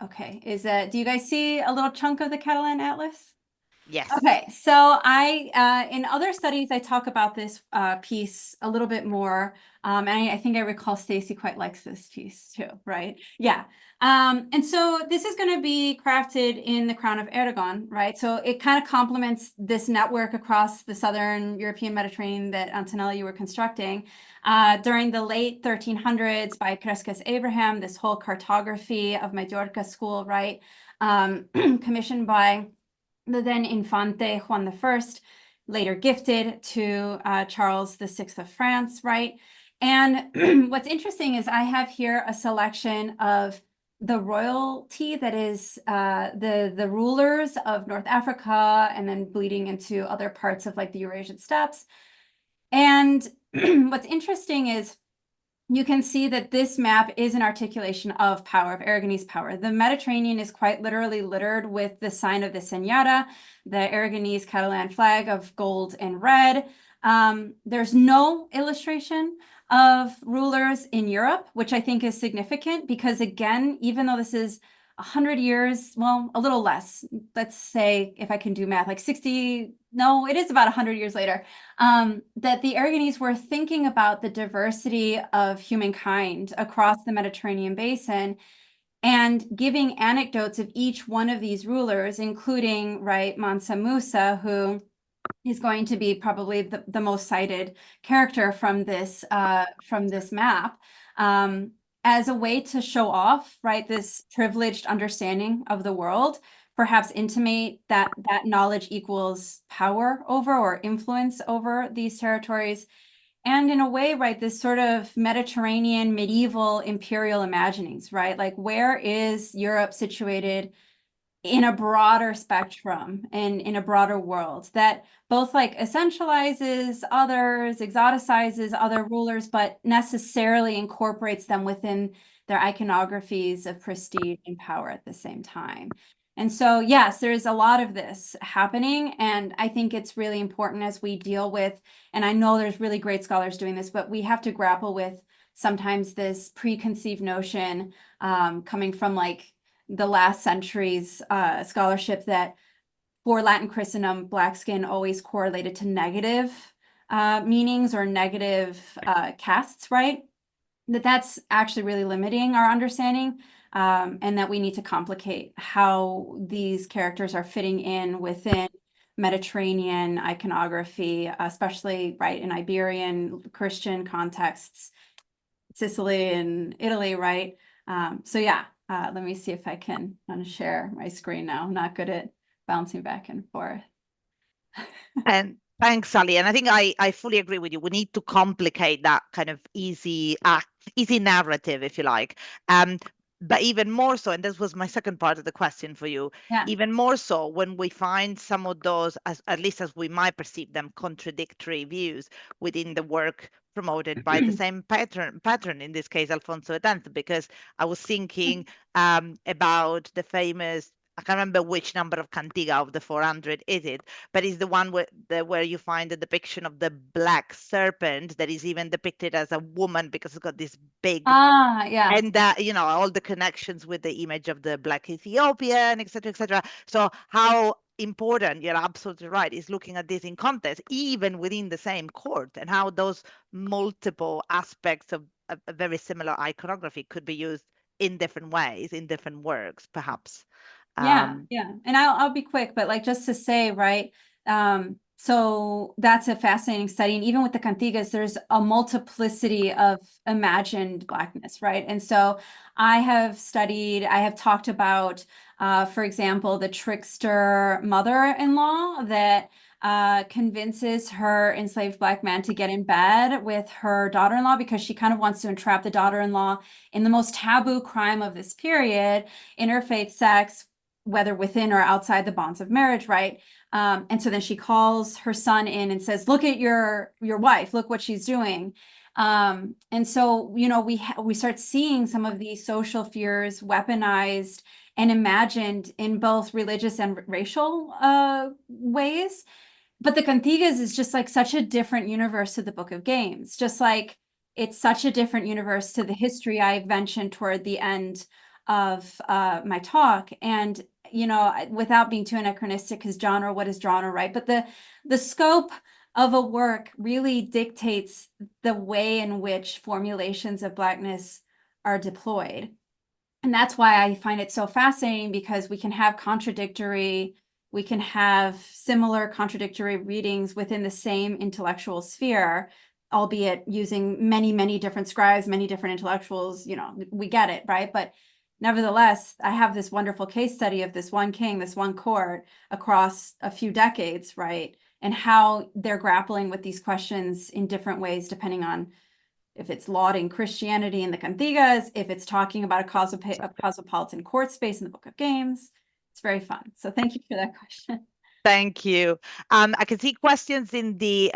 Okay, do you guys see a little chunk of the Catalan Atlas? Yes. Okay, so in other studies, I talk about this piece a little bit more. And I think I recall Stacey quite likes this piece too, right? Yeah. And so this is going to be crafted in the Crown of Aragon, right? So it kind of complements this network across the Southern European Mediterranean that Antonella, you were constructing. During the late 1300s by Cresques Abraham, this whole cartography of Majorca school, right? Commissioned by the then Infante Juan I, later gifted to Charles VI of France, right? And what's interesting is I have here a selection of the royalty that is the rulers of North Africa and then bleeding into other parts of like the Eurasian steppes. And what's interesting is you can see that this map is an articulation of power, of Aragonese power. The Mediterranean is quite literally littered with the sign of the Senyora, the Aragonese Catalan flag of gold and red. There's no illustration of rulers in Europe, which I think is significant because, again, even though this is 100 years, well, a little less, let's say, if I can do math, like 60, no, it is about 100 years later, that the Aragonese were thinking about the diversity of humankind across the Mediterranean basin and giving anecdotes of each one of these rulers, including, right, Mansa Musa, who is going to be probably the most cited character from this map, as a way to show off, right, this privileged understanding of the world, perhaps intimate that knowledge equals power over or influence over these territories. And in a way, right, this sort of Mediterranean medieval imperial imaginings, right? Like, where is Europe situated in a broader spectrum and in a broader world that both like essentializes others, exoticizes other rulers, but necessarily incorporates them within their iconographies of prestige and power at the same time. And so, yes, there's a lot of this happening. And I think it's really important as we deal with, and I know there's really great scholars doing this, but we have to grapple with sometimes this preconceived notion coming from like the last century's scholarship that for Latin Christendom, Black skin always correlated to negative meanings or negative castes, right? That's actually really limiting our understanding, and that we need to complicate how these characters are fitting in within Mediterranean iconography, especially right in Iberian Christian contexts, Sicily and Italy, right? So yeah, let me see if I can unshare my screen now. I'm not good at bouncing back and forth. And thanks, Sally. And I think I fully agree with you. We need to complicate that kind of easy narrative, if you like. But even more so, and this was my second part of the question for you, even more so when we find some of those, at least as we might perceive them, contradictory views within the work promoted by the same patron, in this case, Alfonso X, because I was thinking about the famous I can't remember which number of cantiga of the 400 is it, but it's the one where you find the depiction of the black serpent that is even depicted as a woman because it's got this big, yeah. and that, you know, all the connections with the image of the black Ethiopian, et cetera, et cetera. So how important, you're absolutely right, is looking at this in context, even within the same court, and how those multiple aspects of a very similar iconography could be used in different ways, in different works, perhaps. Yeah. And I'll be quick, but like just to say, right, so that's a fascinating study. And even with the cantigas, there's a multiplicity of imagined Blackness, right? And so I have talked about, for example, the trickster mother-in-law that convinces her enslaved Black man to get in bed with her daughter-in-law because she kind of wants to entrap the daughter-in-law in the most taboo crime of this period, interfaith sex, whether within or outside the bonds of marriage, right? And so then she calls her son in and says, look at your wife, look what she's doing. And so, you know, we start seeing some of these social fears weaponized and imagined in both religious and racial ways. But the cantigas is just like such a different universe to the Book of Games, just like it's such a different universe to the history I mentioned toward the end of my talk. And you know, without being too anachronistic, because genre, what is genre, right? But the scope of a work really dictates the way in which formulations of Blackness are deployed. And that's why I find it so fascinating, because we can have similar contradictory readings within the same intellectual sphere, albeit using many, many different scribes, many different intellectuals, you know, we get it, right? But nevertheless, I have this wonderful case study of this one king, this one court across a few decades, right? And how they're grappling with these questions in different ways, depending on if it's lauding Christianity in the cantigas, if it's talking about a cosmopolitan court space in the Book of Games. It's very fun. So thank you for that question. Thank you. I can see questions in the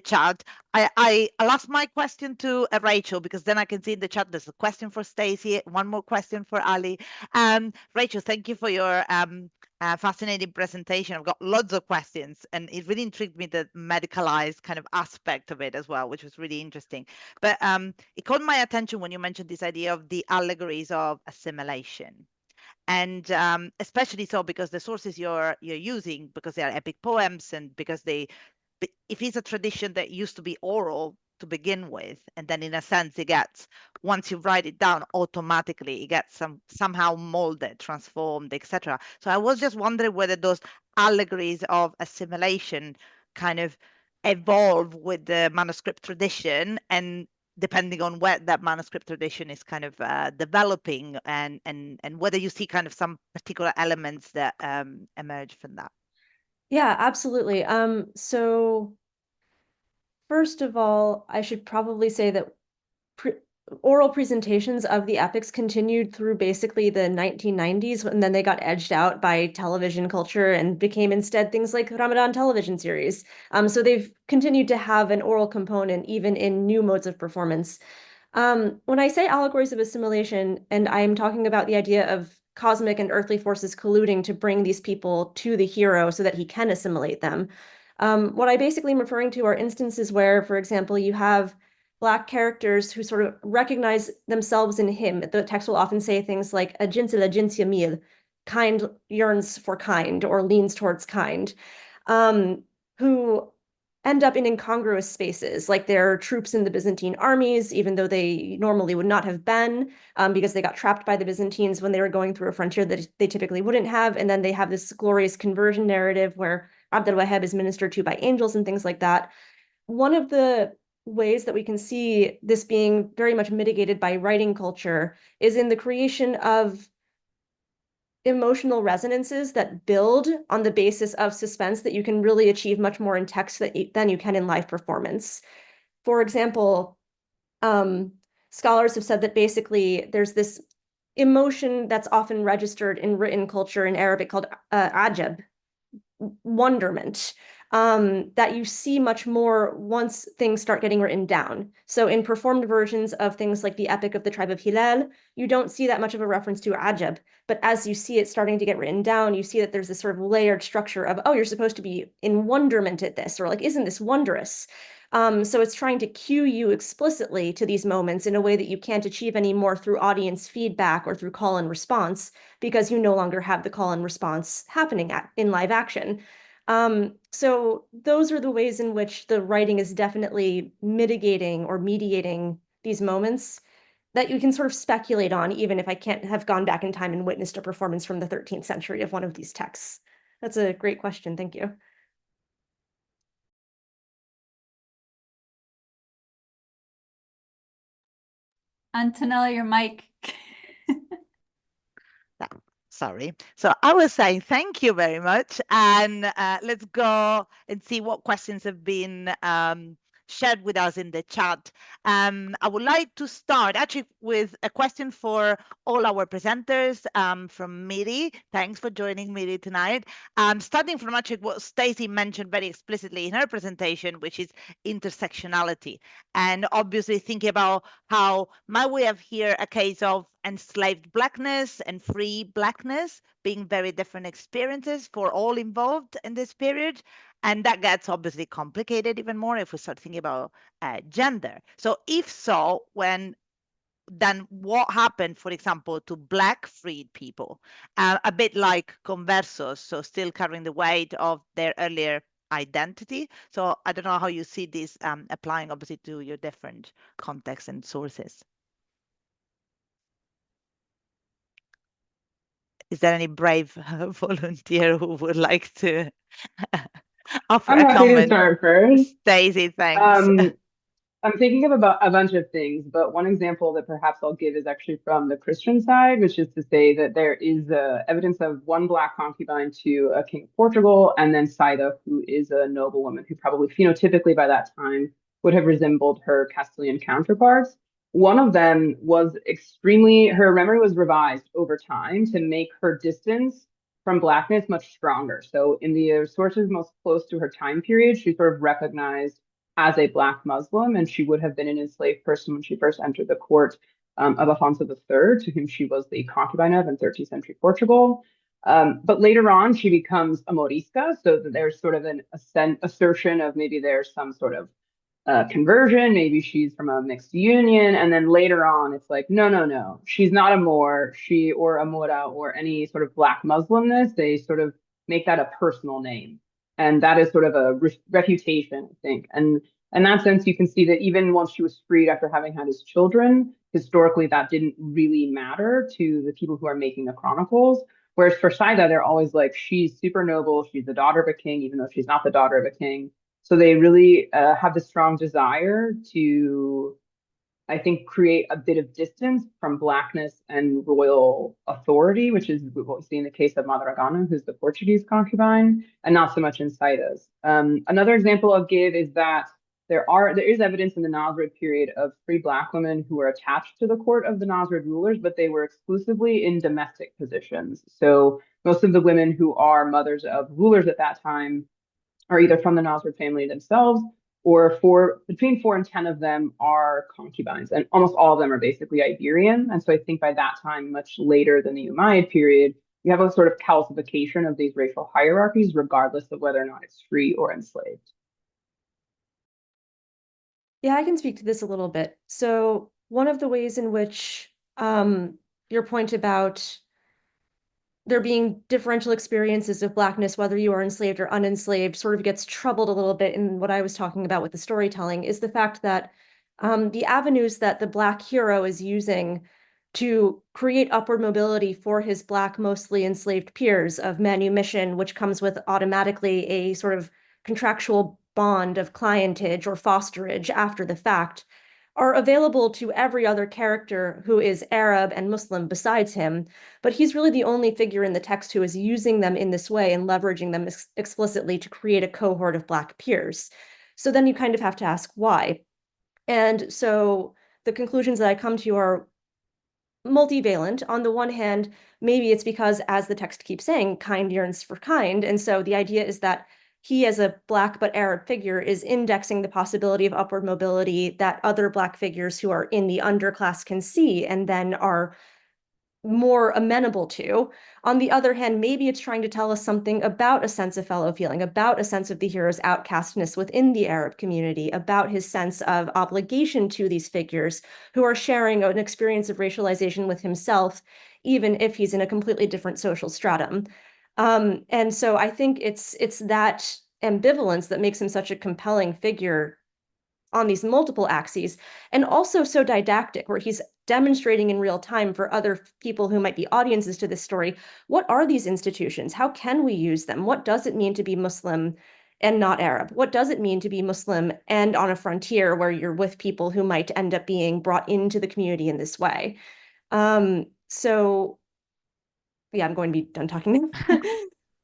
chat. I'll ask my question to Rachel, because then I can see in the chat there's a question for Stacey, one more question for Ali. Rachel, thank you for your fascinating presentation. I've got lots of questions, and it really intrigued me, the medicalized kind of aspect of it as well, which was really interesting. But it caught my attention when you mentioned this idea of the allegories of assimilation. And especially so because the sources you're using, because they are epic poems, and because if it's a tradition that used to be oral to begin with, and then in a sense it gets, once you write it down, automatically it gets somehow molded, transformed, etc. So I was just wondering whether those allegories of assimilation kind of evolve with the manuscript tradition, and depending on where that manuscript tradition is kind of developing, and whether you see kind of some particular elements that emerge from that. Yeah, absolutely. So first of all, I should probably say that oral presentations of the epics continued through basically the 1990s, and then they got edged out by television culture and became instead things like Ramadan television series. So they've continued to have an oral component even in new modes of performance. When I say allegories of assimilation, and I'm talking about the idea of cosmic and earthly forces colluding to bring these people to the hero so that he can assimilate them, what I basically am referring to are instances where, for example, you have Black characters who sort of recognize themselves in him. The text will often say things like a jinsi la jinsi mil, kind yearns for kind or leans towards kind, who end up in incongruous spaces, like they're troops in the Byzantine armies, even though they normally would not have been, because they got trapped by the Byzantines when they were going through a frontier that they typically wouldn't have. And then they have this glorious conversion narrative where Abd al-Wahhab is ministered to by angels and things like that. One of the ways that we can see this being very much mitigated by writing culture is in the creation of emotional resonances that build on the basis of suspense that you can really achieve much more in text than you can in live performance. For example, scholars have said that basically there's this emotion that's often registered in written culture in Arabic called ajab, wonderment. that you see much more once things start getting written down. So in performed versions of things like the Epic of the Tribe of Hilal, you don't see that much of a reference to Ajab. But as you see it starting to get written down, you see that there's this sort of layered structure of, oh, you're supposed to be in wonderment at this, or like, isn't this wondrous? So it's trying to cue you explicitly to these moments in a way that you can't achieve anymore through audience feedback or through call and response, because you no longer have the call and response happening in live action. So those are the ways in which the writing is definitely mitigating or mediating these moments that you can sort of speculate on, even if I can't have gone back in time and witnessed a performance from the 13th century of one of these texts. That's a great question. Thank you. Antonella, your mic. Sorry. So I was saying thank you very much. And let's go and see what questions have been shared with us in the chat. I would like to start actually with a question for all our presenters from Miri. Thanks for joining Miri tonight. Starting from actually what Stacey mentioned very explicitly in her presentation, which is intersectionality. And obviously thinking about how might we have here a case of enslaved Blackness and free Blackness being very different experiences for all involved in this period. And that gets obviously complicated even more if we start thinking about gender. So if so, then what happened, for example, to Black freed people? A bit like conversos, so still carrying the weight of their earlier identity. So I don't know how you see this applying obviously to your different contexts and sources. Is there any brave volunteer who would like to offer I'm a happy to comment? start first. Stacey, thanks. I'm thinking of about a bunch of things, but one example that perhaps I'll give is actually from the Christian side, which is to say that there is evidence of one Black concubine to a king of Portugal, and then Saida, who is a noblewoman who probably phenotypically by that time would have resembled her Castilian counterparts. One of them was her memory was revised over time to make her distance from Blackness much stronger. So in the sources most close to her time period, she sort of recognized as a Black Muslim, and she would have been an enslaved person when she first entered the court of Afonso III, to whom she was the concubine of in 13th century Portugal. But later on, she becomes a Morisca, so that there's sort of an assertion of maybe there's some sort of conversion, maybe she's from a mixed union, and then later on, it's like, no, she's not a Moor, or a Mora, or any sort of Black Muslimness. They sort of make that a personal name. And that is sort of a refutation, I think. And in that sense, you can see that even once she was freed after having had his children, historically, that didn't really matter to the people who are making the chronicles. Whereas for Saida, they're always like, she's super noble, she's the daughter of a king, even though she's not the daughter of a king. So they really have this strong desire to, I think, create a bit of distance from Blackness and royal authority, which is what we see in the case of Madragana, who's the Portuguese concubine, and not so much in Saida's. Another example I'll give is that there is evidence in the Nasrid period of free Black women who were attached to the court of the Nasrid rulers, but they were exclusively in domestic positions. So most of the women who are mothers of rulers at that time are either from the Nasrid family themselves, or between 4 and 10 of them are concubines, and almost all of them are basically Iberian. And so I think by that time, much later than the Umayyad period, you have a sort of calcification of these racial hierarchies, regardless of whether or not it's free or enslaved. Yeah, I can speak to this a little bit. So one of the ways in which your point about there being differential experiences of Blackness, whether you are enslaved or unenslaved, sort of gets troubled a little bit in what I was talking about with the storytelling, is the fact that the avenues that the Black hero is using to create upward mobility for his Black, mostly enslaved peers of manumission, which comes with automatically a sort of contractual bond of clientage or fosterage after the fact, are available to every other character who is Arab and Muslim besides him, but he's really the only figure in the text who is using them in this way and leveraging them explicitly to create a cohort of Black peers. So then you kind of have to ask why. And so the conclusions that I come to are multivalent. On the one hand, maybe it's because, as the text keeps saying, kind yearns for kind. And so the idea is that he, as a Black but Arab figure, is indexing the possibility of upward mobility that other Black figures who are in the underclass can see and then are more amenable to. On the other hand, maybe it's trying to tell us something about a sense of fellow feeling, about a sense of the hero's outcastness within the Arab community, about his sense of obligation to these figures who are sharing an experience of racialization with himself, even if he's in a completely different social stratum. And so I think it's that ambivalence that makes him such a compelling figure on these multiple axes, and also so didactic, where he's demonstrating in real time for other people who might be audiences to this story, what are these institutions? How can we use them? What does it mean to be Muslim and not Arab? What does it mean to be Muslim and on a frontier where you're with people who might end up being brought into the community in this way? So yeah, I'm going to be done talking now.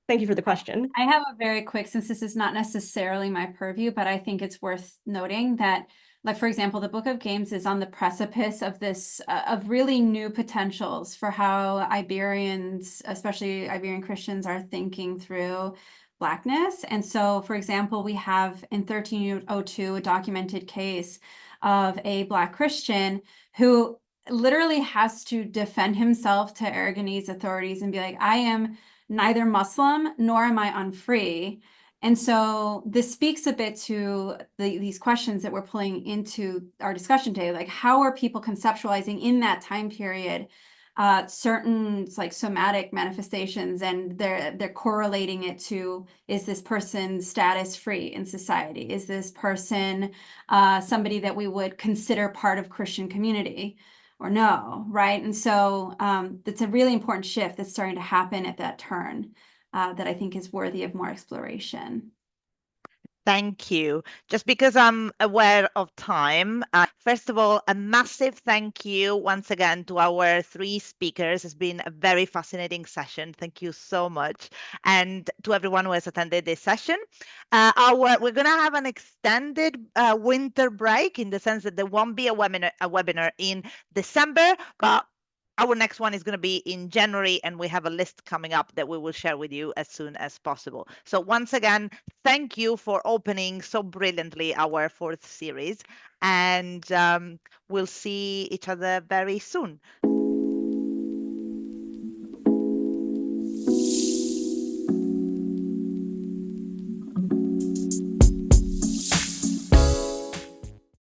Thank you for the question. I have a very quick, since this is not necessarily my purview, but I think it's worth noting that, like, for example, the Book of Games is on the precipice of this, of really new potentials for how Iberians, especially Iberian Christians, are thinking through Blackness. And so, for example, we have in 1302 a documented case of a Black Christian who literally has to defend himself to Aragonese authorities and be like, I am neither Muslim nor am I unfree. And so this speaks a bit to these questions that we're pulling into our discussion today, like how are people conceptualizing in that time period certain like somatic manifestations, and they're correlating it to, is this person status free in society? Is this person somebody that we would consider part of Christian community? Or no, right? And so that's a really important shift that's starting to happen at that turn that I think is worthy of more exploration. Thank you. Just because I'm aware of time, first of all, a massive thank you once again to our three speakers. It's been a very fascinating session. Thank you so much. And to everyone who has attended this session. We're going to have an extended winter break, in the sense that there won't be a webinar in December, but our next one is going to be in January, and we have a list coming up that we will share with you as soon as possible. So once again, thank you for opening so brilliantly our fourth series, and we'll see each other very soon.